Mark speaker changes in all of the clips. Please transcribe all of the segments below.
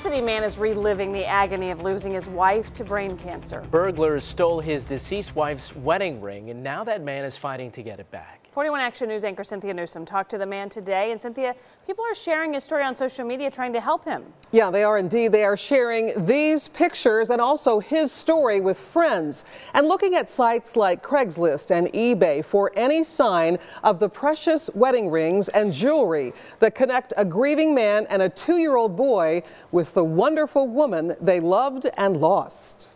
Speaker 1: City man is reliving the agony of losing his wife to brain cancer.
Speaker 2: Burglars stole his deceased wife's wedding ring, and now that man is fighting to get it back.
Speaker 1: 41 Action News anchor Cynthia Newsom talked to the man today. And Cynthia, people are sharing his story on social media trying to help him.
Speaker 3: Yeah, they are indeed. They are sharing these pictures and also his story with friends and looking at sites like Craigslist and eBay for any sign of the precious wedding rings and jewelry that connect a grieving man and a 2-year-old boy with the wonderful woman they loved and lost.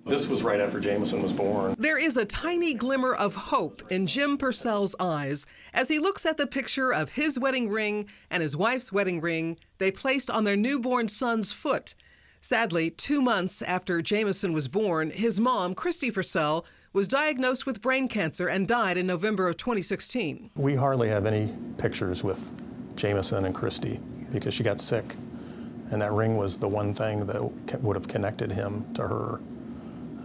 Speaker 4: This was right after Jameson was born.
Speaker 3: There is a tiny glimmer of hope in Jim Purcell's eyes as he looks at the picture of his wedding ring and his wife's wedding ring they placed on their newborn son's foot. Sadly, 2 months after Jameson was born, his mom, Christy Purcell, was diagnosed with brain cancer and died in November of 2016.
Speaker 4: We hardly have any pictures with Jameson and Christy because she got sick, and that ring was the one thing that would have connected him to her.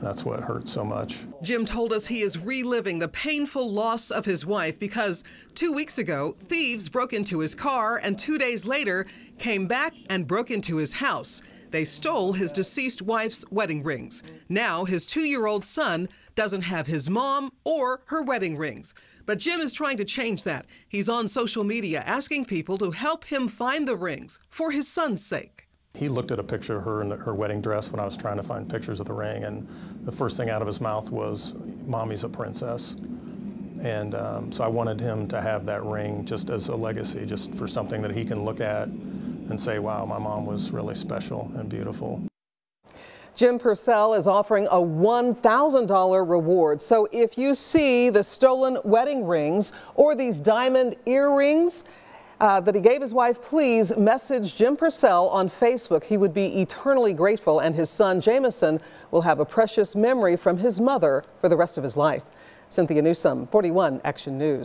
Speaker 4: That's what hurt so much.
Speaker 3: Jim told us he is reliving the painful loss of his wife because 2 weeks ago, thieves broke into his car and 2 days later came back and broke into his house. They stole his deceased wife's wedding rings. Now his 2-year-old son doesn't have his mom or her wedding rings. But Jim is trying to change that. He's on social media asking people to help him find the rings for his son's sake.
Speaker 4: He looked at a picture of her in her wedding dress when I was trying to find pictures of the ring, and the first thing out of his mouth was, "Mommy's a princess." And so I wanted him to have that ring just as a legacy, just for something that he can look at and say, wow, my mom was really special and beautiful.
Speaker 3: Jim Purcell is offering a $1,000 reward. So if you see the stolen wedding rings or these diamond earrings that he gave his wife, please message Jim Purcell on Facebook. He would be eternally grateful, and his son Jameson will have a precious memory from his mother for the rest of his life. Cynthia Newsom, 41 Action News.